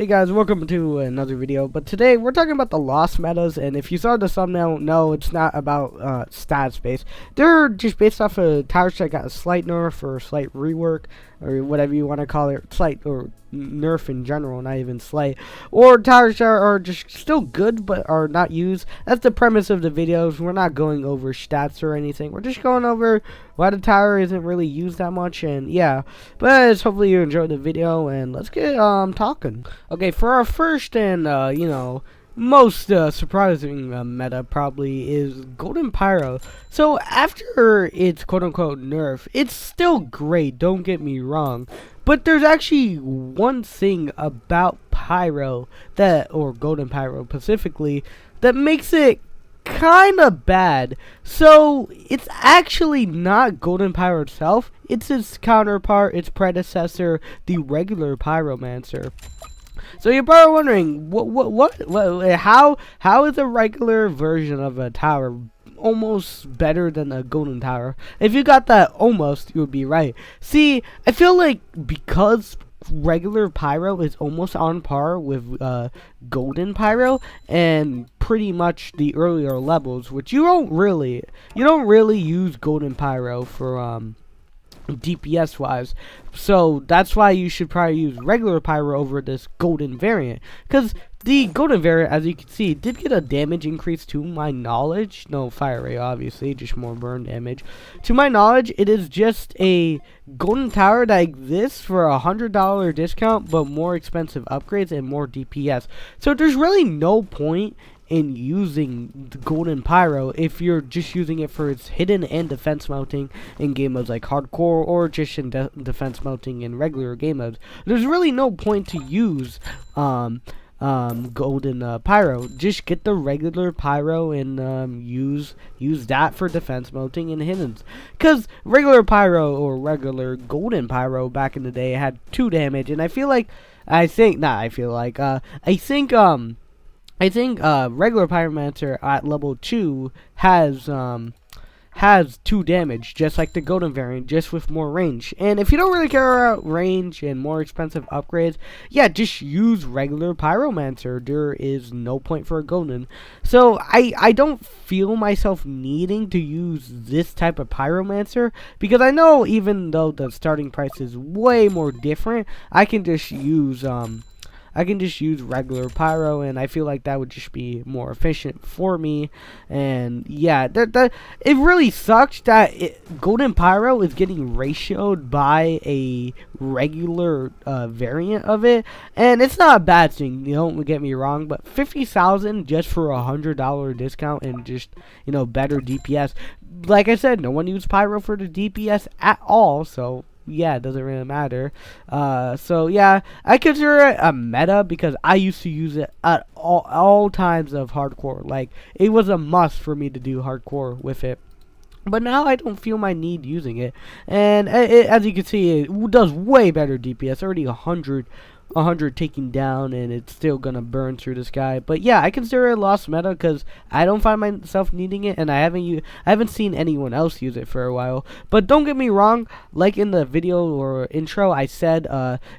Hey guys, welcome to another video, but today we're talking about the lost metas, and if you saw the thumbnail, no, it's not about stats based. They're just based off of towers that got a slight nerf or slight rework, or whatever you want to call it, slight or nerf in general, not even slight, or towers that are just still good but are not used. That's the premise of the videos. We're not going over stats or anything. We're just going over why the tower isn't really used that much, and yeah. But hopefully you enjoyed the video, and let's get talking. Okay, for our first and most surprising meta probably is Golden Pyro. So after its quote-unquote nerf, it's still great, don't get me wrong, but there's actually one thing about Pyro or Golden Pyro specifically, that makes it kinda bad. So it's actually not Golden Pyro itself, it's its counterpart, its predecessor, the regular Pyromancer. So you're probably wondering, how is a regular version of a tower almost better than a golden tower? If you got that almost, you would be right. See, I feel like because regular Pyro is almost on par with golden Pyro and pretty much the earlier levels, which you don't really use golden Pyro for DPS wise, so that's why you should probably use regular Pyro over this golden variant, because the golden variant, as you can see, did get a damage increase to my knowledge. No fire rate, obviously, just more burn damage. To my knowledge, it is just a golden tower that exists for $100 discount, but more expensive upgrades and more DPS. So there's really no point in using the Golden Pyro if you're just using it for its hidden and defense mounting in game modes like hardcore, or just in defense mounting in regular game modes. There's really no point to use Golden Pyro. Just get the regular Pyro and use that for defense mounting and hiddens, because regular Pyro or regular Golden Pyro back in the day had 2 damage, and I think regular Pyromancer at level 2 has 2 damage, just like the golden variant, just with more range. And if you don't really care about range and more expensive upgrades, yeah, just use regular Pyromancer. There is no point for a golden. So I don't feel myself needing to use this type of Pyromancer, because I know even though the starting price is way more different, I can just use regular Pyro, and I feel like that would just be more efficient for me. And yeah, it really sucks that Golden Pyro is getting ratioed by a regular variant of it, and it's not a bad thing, don't get me wrong, but 50,000 just for $100 discount and just better DPS. Like I said, no one used Pyro for the DPS at all, so yeah, it doesn't really matter. So yeah, I consider it a meta because I used to use it at all times of hardcore. Like, it was a must for me to do hardcore with it. But now I don't feel my need using it. And as you can see, it does way better DPS. Already 100 taking down, and it's still gonna burn through the sky. But yeah, I consider it lost meta because I don't find myself needing it, and I haven't seen anyone else use it for a while. But don't get me wrong, like in the video or intro I said,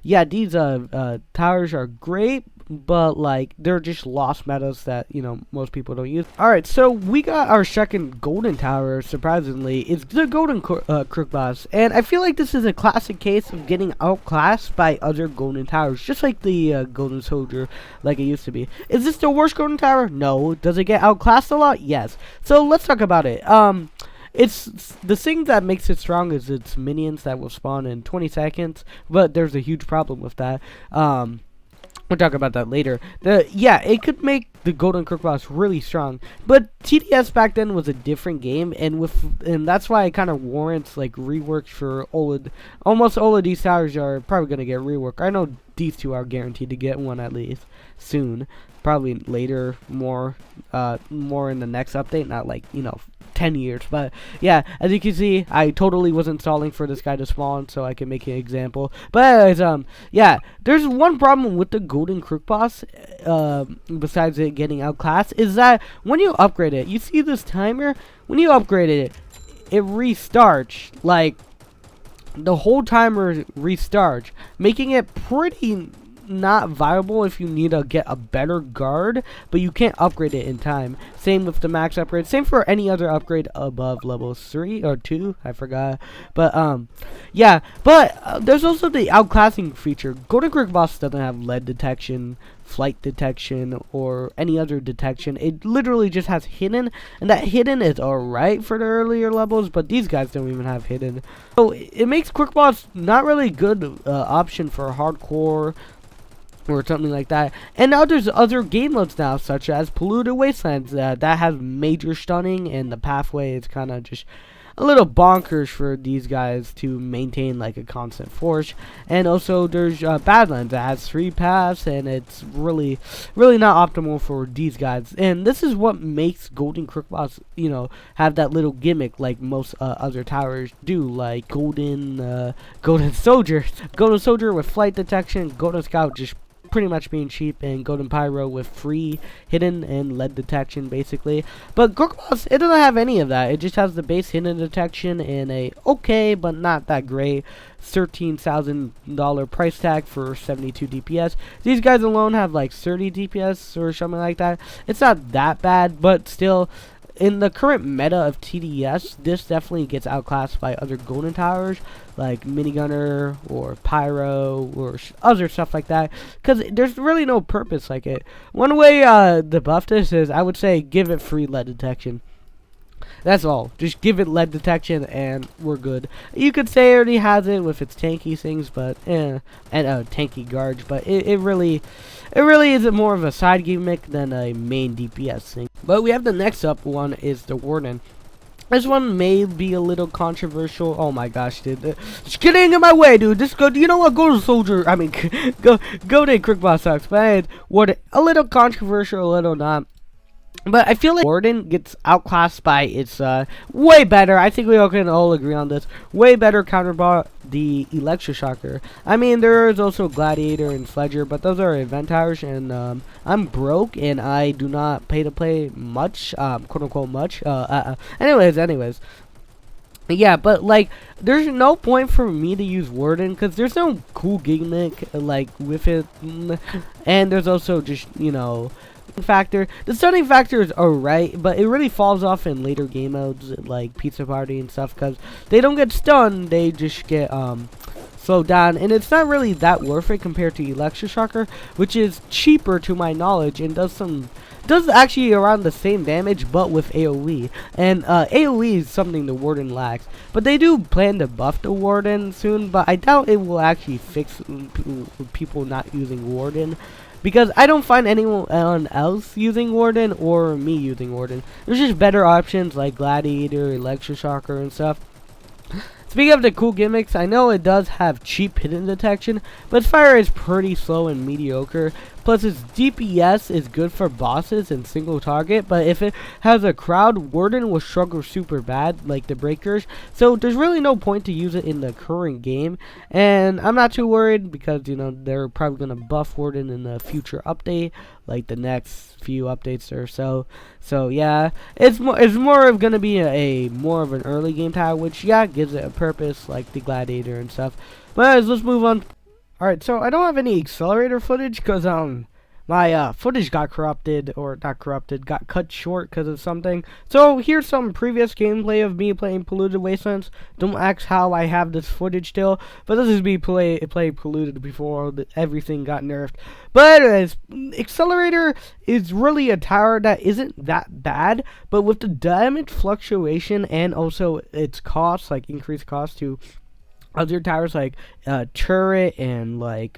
yeah, these towers are great, but like they're just lost metas that most people don't use. Alright, so we got our second golden tower, surprisingly. It's the golden crook boss, and I feel like this is a classic case of getting outclassed by other golden towers, just like the golden soldier, like it used to be. Is this the worst golden tower? No. Does it get outclassed a lot? Yes. So let's talk about it. It's the thing that makes it strong is its minions that will spawn in 20 seconds, but there's a huge problem with that. We'll talk about that later. Yeah, it could make the Golden Crook boss really strong, but TDS back then was a different game, and that's why it kind of warrants like reworks for OLED. Almost all of these towers are probably gonna get reworked. I know these 2 are guaranteed to get one at least soon. Probably later, more in the next update, not like 10 years. But yeah, as you can see, I totally wasn't stalling for this guy to spawn so I can make an example. But anyways, yeah, there's one problem with the Golden Crook boss, besides it getting outclassed, is that when you upgrade it, you see this timer, when you upgrade it, it restarts, like the whole timer restarts, making it pretty not viable if you need to get a better guard, but you can't upgrade it in time. Same with the max upgrade. Same for any other upgrade above level 3 or 2. I forgot. But yeah. But there's also the outclassing feature. Golden Crick Boss doesn't have lead detection, flight detection, or any other detection. It literally just has hidden, and that hidden is alright for the earlier levels, but these guys don't even have hidden. So it makes Crick Boss not really a good option for hardcore or something like that. And now there's other game modes now, such as Polluted Wastelands, that has major stunning, and the pathway is kind of just a little bonkers for these guys to maintain like a constant force. And also there's Badlands that has 3 paths, and it's really not optimal for these guys. And this is what makes Golden Crick Boss, you know, have that little gimmick like most other towers do, like Golden Soldier with flight detection, Golden Scout just pretty much being cheap, and Golden Pyro with free hidden and lead detection basically. But Crick Boss, it doesn't have any of that. It just has the base hidden detection and a okay but not that great $13,000 price tag for 72 DPS. These guys alone have like 30 DPS or something like that. It's not that bad, but still, in the current meta of TDS, this definitely gets outclassed by other golden towers like Minigunner or Pyro or other stuff like that, because there's really no purpose like it. One way to buff this is, I would say, give it free lead detection. That's all. Just give it lead detection and we're good. You could say it already has it with its tanky things, but and tanky guards, but it really is more of a side gimmick than a main DPS thing. But we have the next up one is the Warden. This one may be a little controversial. Oh my gosh, dude. Just getting in my way, dude. Just go. You know what? Go to Soldier. I mean, go to Crick Boss sucks. But Warden, a little controversial, a little not. But I feel like Warden gets outclassed by its way better. I think we all can all agree on this. Way better counterpart, the Electroshocker. I mean, there is also Gladiator and Fledger, but those are event towers, and I'm broke and I do not pay to play much, quote unquote much. Anyways. Yeah, but like, there's no point for me to use Warden because there's no cool gimmick like with it, and there's also just, you know, factor. The stunning factor is alright, but it really falls off in later game modes like Pizza Party and stuff, because they don't get stunned, they just get slowed down, and it's not really that worth it compared to Electroshocker, which is cheaper to my knowledge and does actually around the same damage but with AoE, and AoE is something the Warden lacks. But they do plan to buff the Warden soon, but I doubt it will actually fix people not using Warden, because I don't find anyone else using Warden or me using Warden. There's just better options like Gladiator, Electroshocker, and stuff. Speaking of the cool gimmicks, I know it does have cheap hidden detection, but its fire is pretty slow and mediocre. Plus, its DPS is good for bosses and single target, but if it has a crowd, Warden will struggle super bad, like the Breakers. So there's really no point to use it in the current game, and I'm not too worried because, you know, they're probably gonna buff Warden in the future update, like the next few updates or so. So yeah, it's more of gonna be a more of an early game tower, which yeah gives it a purpose like the Gladiator and stuff. But anyways, let's move on. Alright, so I don't have any Accelerator footage because my footage got corrupted, or not corrupted, got cut short because of something. So here's some previous gameplay of me playing Polluted Wastelands. Don't ask how I have this footage still, but this is me play Polluted before everything got nerfed. But anyways, Accelerator is really a tower that isn't that bad, but with the damage fluctuation and also its cost, like increased cost to other towers like turret and like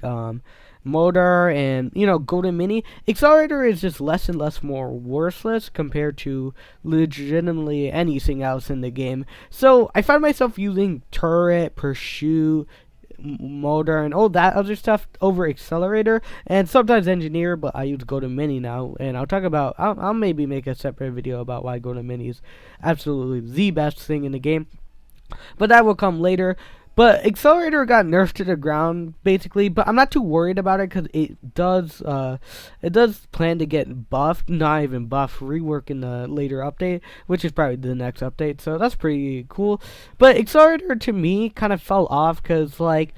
motor and, you know, golden mini, Accelerator is just less and less more worthless compared to legitimately anything else in the game. So I find myself using turret, pursuit, motor, and all that other stuff over Accelerator, and sometimes engineer, but I use golden mini now, and I'll maybe make a separate video about why golden mini is absolutely the best thing in the game, but that will come later. But Accelerator got nerfed to the ground, basically, but I'm not too worried about it because it does plan to get buffed, not even buffed, rework in the later update, which is probably the next update, so that's pretty cool. But Accelerator, to me, kind of fell off because, like,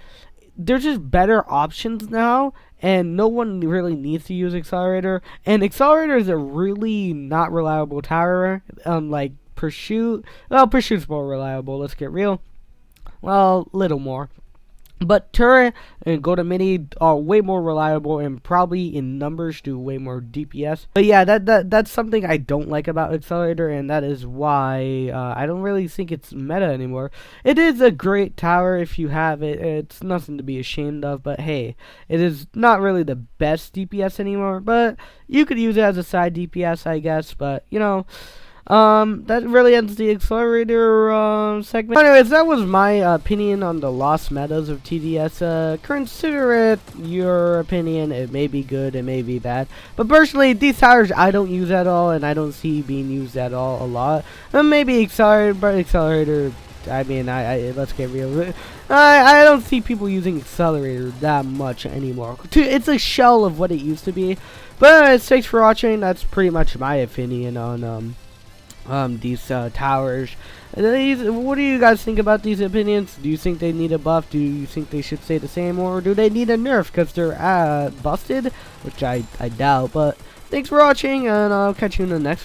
there's just better options now, and no one really needs to use Accelerator. And Accelerator is a really not reliable tower. Like Pursuit, well, Pursuit's more reliable. Let's get real. Well, little more. But Turret and Golden Mini are way more reliable and probably in numbers do way more DPS. But yeah, that's something I don't like about Accelerator, and that is why I don't really think it's meta anymore. It is a great tower if you have it. It's nothing to be ashamed of, but hey, it is not really the best DPS anymore. But you could use it as a side DPS, I guess. But you know. That really ends the Accelerator segment. Anyways, that was my opinion on the lost metas of TDS. Consider it your opinion. It may be good, it may be bad. But personally, these towers I don't use at all, and I don't see being used at all a lot. Maybe Accelerator, but Accelerator, I mean, let's get real. I don't see people using Accelerator that much anymore. It's a shell of what it used to be. But thanks for watching. That's pretty much my opinion on these towers. What do you guys think about these opinions? Do you think they need a buff? Do you think they should stay the same, or do they need a nerf because they're busted? Which I doubt. But thanks for watching, and I'll catch you in the next one.